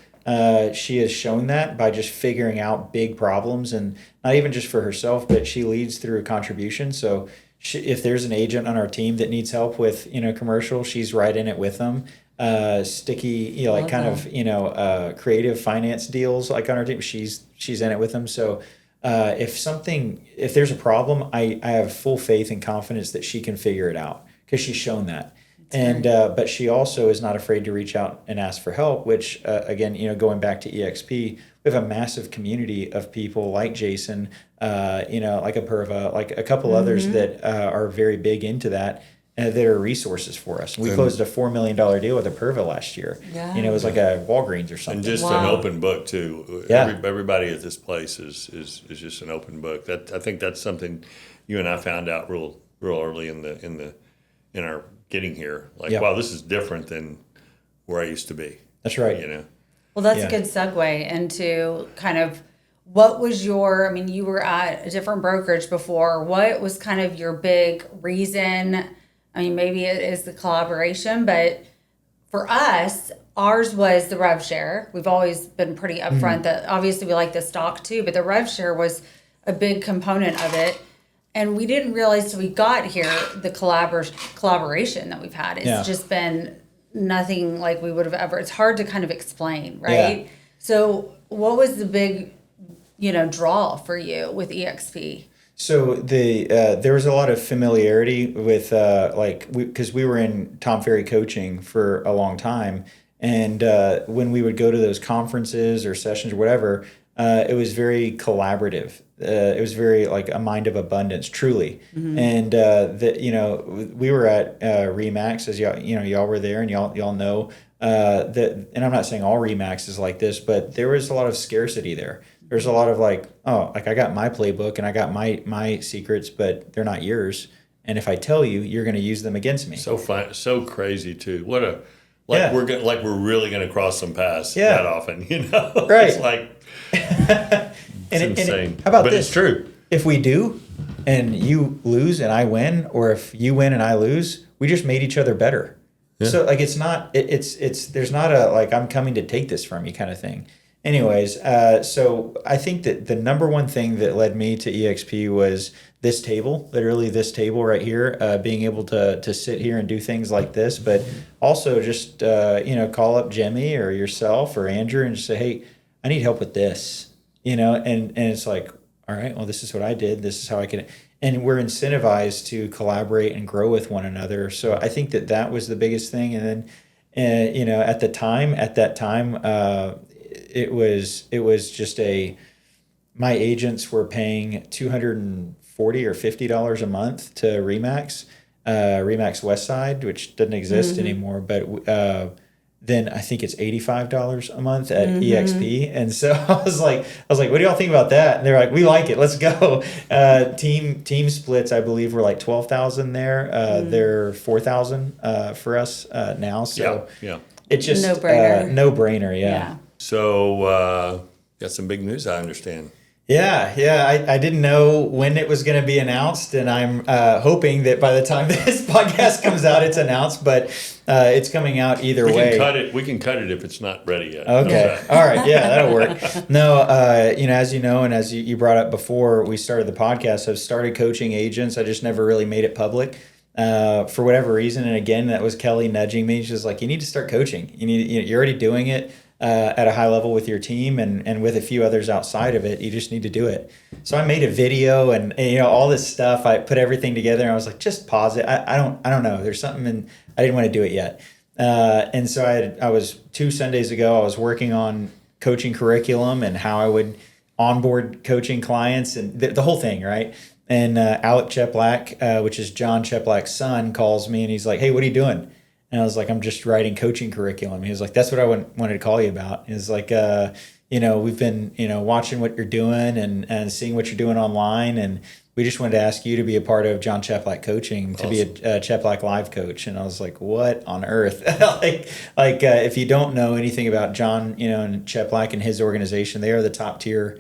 She has shown that by just figuring out big problems, and not even just for herself, but she leads through a contribution. So if there's an agent on our team that needs help with, commercial, she's right in it with them. Sticky, creative finance deals like on our team, she's in it with them. So if there's a problem, I have full faith and confidence that she can figure it out because she's shown that. And but she also is not afraid to reach out and ask for help, which again, going back to EXP, we have a massive community of people like Jason, like Apurva, like a couple others that are very big into that. That are resources for us. We closed a $4 million deal with Apurva last year. Yeah. It was like a Walgreens or something. And just an open book too. Yeah. Everybody at this place is just an open book. I think that's something you and I found out real early in our getting here. Like, wow, this is different than where I used to be. That's right. Well, that's a good segue into kind of what was you were at a different brokerage before. What was kind of your big reason? I mean, maybe it is the collaboration, but for us, ours was the rev share. We've always been pretty upfront that obviously we like the stock too, but the rev share was a big component of it. And we didn't realize till we got here the collaboration that we've had. It's just been nothing like we would have ever. It's hard to kind of explain, right? Yeah. So what was the big, draw for you with EXP? So there was a lot of familiarity with because we were in Tom Ferry coaching for a long time, And when we would go to those conferences or sessions or whatever, it was very collaborative. It was very like a mind of abundance, truly. And that, you know, we were at Remax, as y'all were there, and y'all know that. And I'm not saying all Remax is like this, but there was a lot of scarcity there. There's a lot of like, oh, like I got my playbook and I got my secrets, but they're not yours. And if I tell you, you're going to use them against me. So fun, so crazy too. What a we're really going to cross some paths that often, you know? Right. It's like it's insane. How about but this? It's true. If we do, and you lose and I win, or if you win and I lose, we just made each other better. Yeah. So like it's not it's there's not a like I'm coming to take this from you kind of thing. Anyways, so I think that the number one thing that led me to EXP was this table, literally this table right here, being able to sit here and do things like this, but also just, call up Jimmy or yourself or Andrew and just say, hey, I need help with this, and it's like, all right, well, this is what I did. This is how I can, and we're incentivized to collaborate and grow with one another. So I think that was the biggest thing. And then, at that time, it was just my agents were paying $240 or $50 a month to Remax West Side, which doesn't exist anymore. But then I think it's $85 a month at EXP. And so I was like, what do y'all think about that? And they're like, we like it. Let's go. Team splits, I believe, were like 12,000 there. They're 4,000 for us now. So yeah. It's just no brainer. Yeah. So got some big news, I understand. Yeah. I didn't know when it was going to be announced, and I'm hoping that by the time this podcast comes out, it's announced. But it's coming out either way. We can cut it if it's not ready yet. Okay. All right. Yeah, that'll work. No, as you know, and as you brought up before we started the podcast, I've started coaching agents. I just never really made it public. For whatever reason, and again, that was Kelly nudging me. She's like, "You need to start coaching. You're already doing it at a high level with your team, and with a few others outside of it. You just need to do it." So I made a video, and all this stuff. I put everything together, and I was like, "Just pause it. I don't know. There's something, and I didn't want to do it yet." And so I was 2 Sundays ago. I was working on coaching curriculum and how I would onboard coaching clients and the whole thing, right? And Alec Cheplak, which is John Cheplak's son, calls me and he's like, "Hey, what are you doing?" And I was like, "I'm just writing coaching curriculum." He was like, "That's what I wanted to call you about." He was like, we've been, watching what you're doing and seeing what you're doing online. And we just wanted to ask you to be a part of John Cheplak coaching, to be a Cheplak live coach. And I was like, what on earth? If you don't know anything about John, and Cheplak and his organization, they are the top tier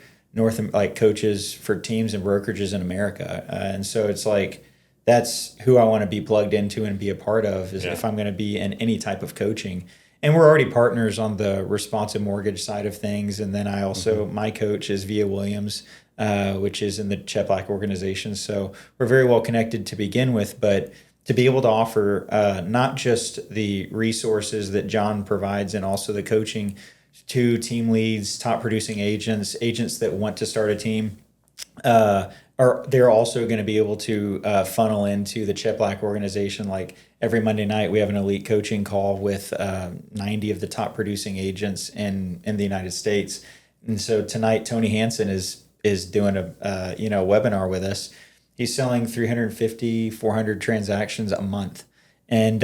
coaches for teams and brokerages in America. And so it's like, that's who I want to be plugged into and be a part of if I'm going to be in any type of coaching. And we're already partners on the responsive mortgage side of things. And then I also, my coach is Via Williams, which is in the Cheplak organization. So we're very well connected to begin with, but to be able to offer not just the resources that John provides and also the coaching to team leads, top producing agents that want to start a team, they're also going to be able to funnel into the Cheplak organization. Like every Monday night, we have an elite coaching call with 90 of the top producing agents in the United States. And so tonight, Tony Hansen is doing a webinar with us. He's selling 350, 400 transactions a month. And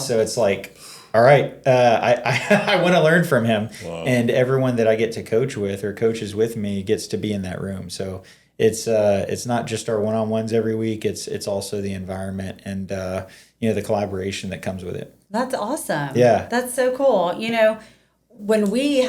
so it's like, all right, I want to learn from him. Wow. And everyone that I get to coach with or coaches with me gets to be in that room. So it's not just our one-on-ones every week. It's also the environment and the collaboration that comes with it. That's awesome. Yeah, that's so cool. When we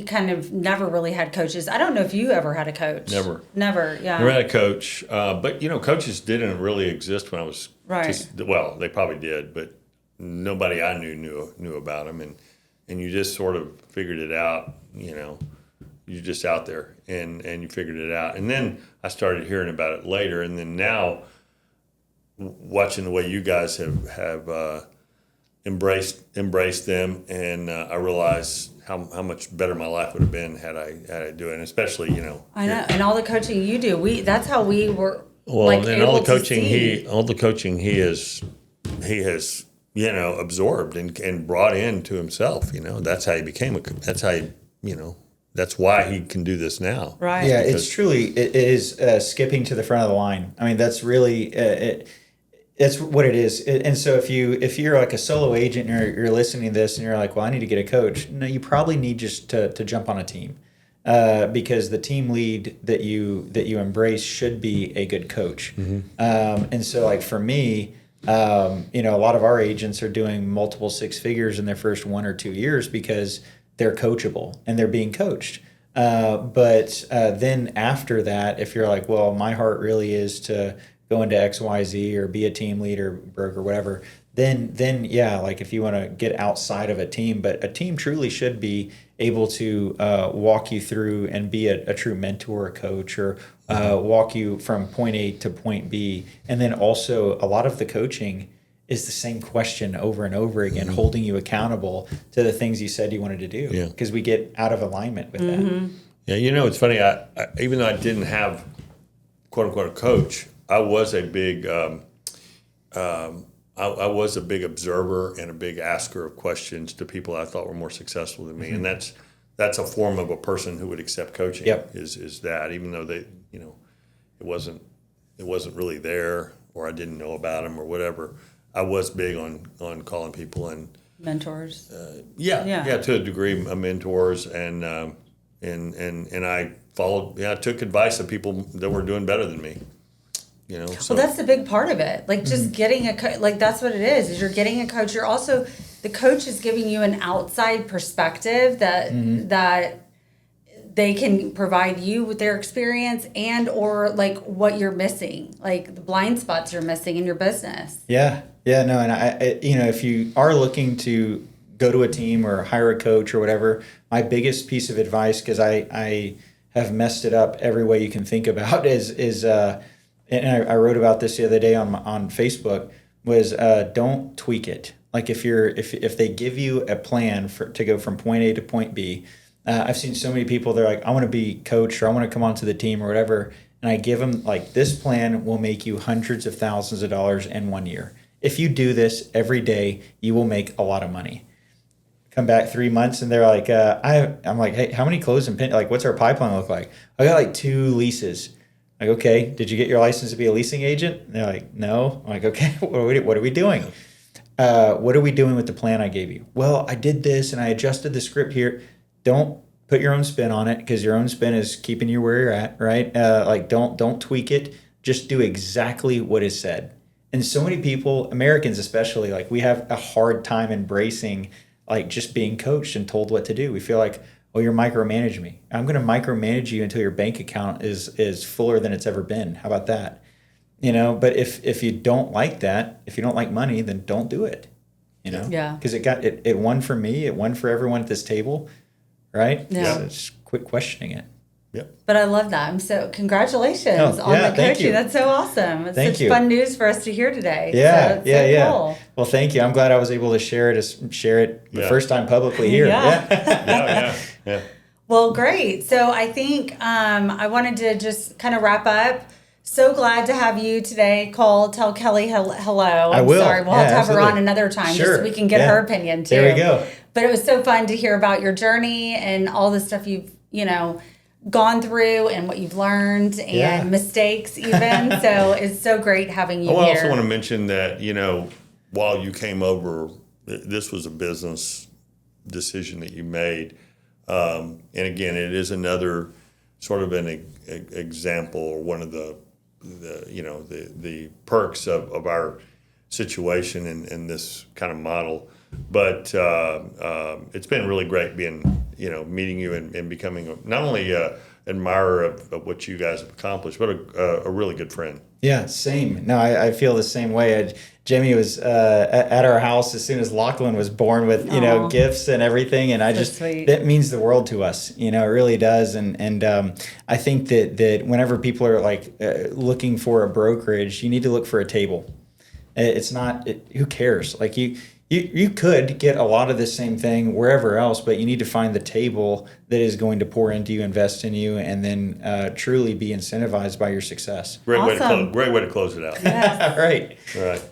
kind of never really had coaches. I don't know if you ever had a coach. Never. Yeah. Never had a coach. But coaches didn't really exist when I was right. Well, they probably did, but nobody I knew about them, and you just sort of figured it out. You're just out there and you figured it out. And then I started hearing about it later, and then now watching the way you guys have embraced them, and I realized how much better my life would have been had I do it, and especially I know, and all the coaching you do, that's how we were. Well, and all the coaching he has absorbed and brought into himself. That's how he became that's how he, that's why he can do this now. Right. Yeah, it is skipping to the front of the line. I mean, that's really it's what it is. And so if you're like a solo agent and you're listening to this and you're like, well, I need to get a coach. No, you probably need just to jump on a team. Because the team lead that you embrace should be a good coach. Mm-hmm. And so like for me, a lot of our agents are doing multiple six figures in their first 1 or 2 years because they're coachable and they're being coached. But then after that, if you're like, well, my heart really is to go into XYZ or be a team leader, broker, whatever, then yeah, like if you want to get outside of a team, but a team truly should be able to walk you through and be a true mentor, a coach, or walk you from point A to point B. And then also a lot of the coaching is the same question over and over again, mm-hmm. holding you accountable to the things you said you wanted to do, because we get out of alignment with mm-hmm. that. Yeah, it's funny. I even though I didn't have quote unquote a coach, I was a big I was a big observer and a big asker of questions to people I thought were more successful than me, mm-hmm. and that's a form of a person who would accept coaching. Yep. Is that even though they it wasn't really there, or I didn't know about them or whatever. I was big on calling people and mentors. Yeah, to a degree, mentors, and I followed. Yeah, I took advice of people that were doing better than me. So. Well, that's the big part of it. Like just mm-hmm. getting a coach, like that's what it is you're getting a coach. You're also, the coach is giving you an outside perspective that mm-hmm. that they can provide you with their experience and or like what you're missing, like the blind spots you're missing in your business. Yeah, no, and I if you are looking to go to a team or hire a coach or whatever, my biggest piece of advice, because I have messed it up every way you can think about, is and I wrote about this the other day on Facebook, was don't tweak it. Like if they give you a plan to go from point A to point B, I've seen so many people, they're like, I want to be coached or I want to come onto the team or whatever, and I give them like, this plan will make you hundreds of thousands of dollars in 1 year. If you do this every day, you will make a lot of money. Come back 3 months and they're like, I'm like, hey, how many closed and like, what's our pipeline look like? I got like 2 leases. Like, okay, did you get your license to be a leasing agent? And they're like, no. I'm like, okay, what are we doing? What are we doing with the plan I gave you? Well, I did this and I adjusted the script here. Don't put your own spin on it, because your own spin is keeping you where you're at, right? Like, don't tweak it. Just do exactly what is said. And so many people, Americans especially, like we have a hard time embracing like just being coached and told what to do. We feel like, oh, you're micromanaging me. I'm going to micromanage you until your bank account is fuller than it's ever been. How about that? But if you don't like that, if you don't like money, then don't do it. Yeah. Because it won for me, it won for everyone at this table, right? Yeah. So just quit questioning it. Yep. But I love that. Congratulations on the coaching. That's so awesome. It's such fun news for us to hear today. Yeah, so cool. Well, thank you. I'm glad I was able to share it the first time publicly here. Yeah. Well, great. So I think I wanted to just kind of wrap up. So glad to have you today, Cole. Tell Kelly hello. I will. Sorry. We'll have to have her on another time just so we can get her opinion too. There we go. But it was so fun to hear about your journey and all the stuff you've, gone through and what you've learned and mistakes even. So it's so great having you here. I also want to mention that, while you came over, this was a business decision that you made. And again, it is another sort of an example, or one of the perks of our situation in this kind of model. But it's been really great meeting you and becoming not only an admirer of what you guys have accomplished, but a really good friend. Yeah, same. No, I feel the same way. Jimmy was at our house as soon as Lachlan was born with, gifts and everything. And that means the world to us, it really does. And I think that whenever people are like looking for a brokerage, you need to look for a table. It's not, who cares? Like you could get a lot of the same thing wherever else, but you need to find the table that is going to pour into you, invest in you, and then truly be incentivized by your success. Great way to close it out. Yes. Right. All right.